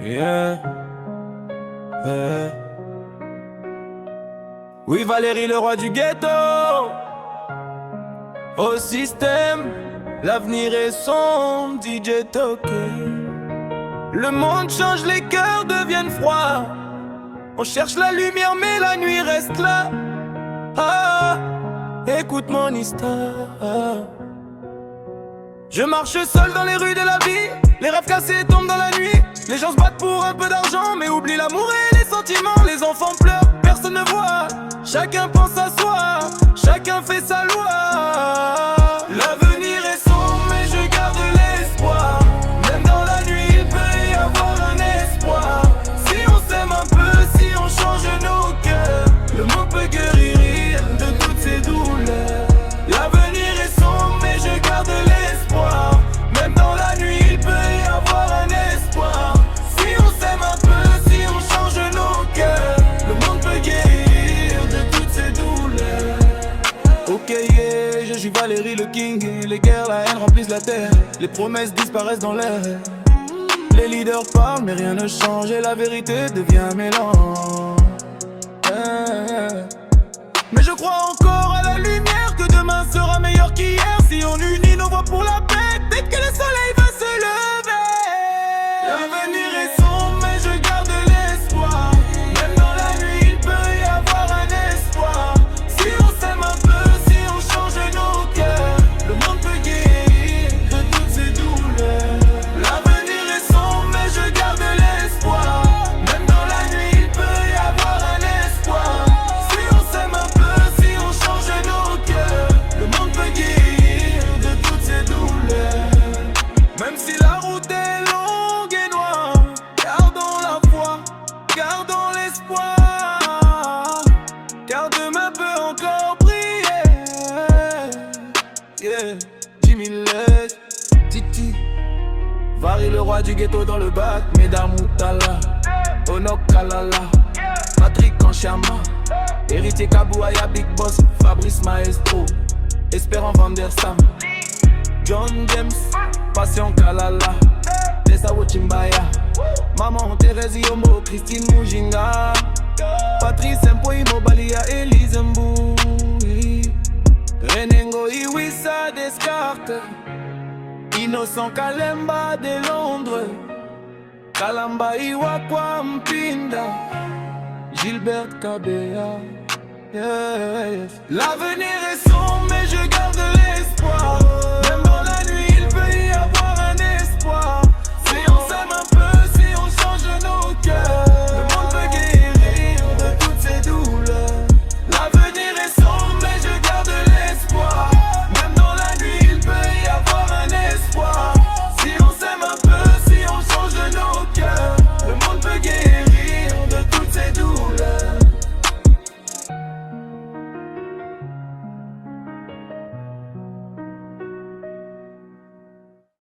Yeah. Yeah. Oui, Valérie, le roi du ghetto. Au système, l'avenir est sombre, DJ Toké. Le monde change, les cœurs deviennent froids. On cherche la lumière, mais la nuit reste là. Ah, écoute mon histoire. Je marche seul dans les rues de la vie. Les rêves cassés tombent dans la nuit. Les gens se battent pour un peu d'argent, mais oublient l'amour et les sentiments. Les enfants pleurent, personne ne voit. Chacun pense à soi, chacun fait sa loi. L'avenir est sombre, mais je garde l'espoir. Même dans la nuit, il peut y avoir un espoir. Si on s'aime un peu, si on change nos cœurs, le monde peut guérir de toutes ses douleurs. L'avenir est sombre, mais je garde l'espoir. Même dans la nuit, il peut y avoir un espoir. Si on s'aime un peu, si on change nos cœurs, le monde peut guérir de toutes ses douleurs. Ok, yeah, je suis Valérie le King. Les guerres, la haine remplissent la terre. Les promesses disparaissent dans l'air. Les leaders parlent, mais rien ne change et la vérité devient mélange. Mais je crois encore à la lumière, que demain sera meilleur qu'hier. Si on unit nos voix pour la paix, peut-être que le soleil va se lever. L'avenir est sombre, mais je garde l'espoir. Même dans la nuit, il peut y avoir un espoir. Si on s'aime un peu, si on change nos cœurs, le monde peut guérir de toutes ses douleurs. L'avenir est sombre, mais je garde l'espoir. Même dans la nuit, il peut y avoir un espoir. Si on s'aime un peu, si on change nos cœurs, le monde peut guérir de toutes ses douleurs. Même si la route est longue et noire, gardons la foi, gardons l'espoir, car demain peut encore briller. Yeah, Jimmy Led, Titi, Vari le roi du ghetto dans le bac, Mesdames Moutala, Onok Kalala, Patrick Kanchama, Héritier Kabouaya, Big Boss, Fabrice Maestro, Espérant Van der Sam, John James, Passion Kalala, Tessa Wochimbaya, Maman Thérèse Yomo, Christine Mujinga, Patrice Mpoimo Balia, Elise Mboui, Renengo Iwissa Descartes, Innocent Kalemba de Londres, Kalamba Iwakwa Mpinda, Gilbert Kabea. Yeah. L'avenir est sombre, mais je garde l'espoir.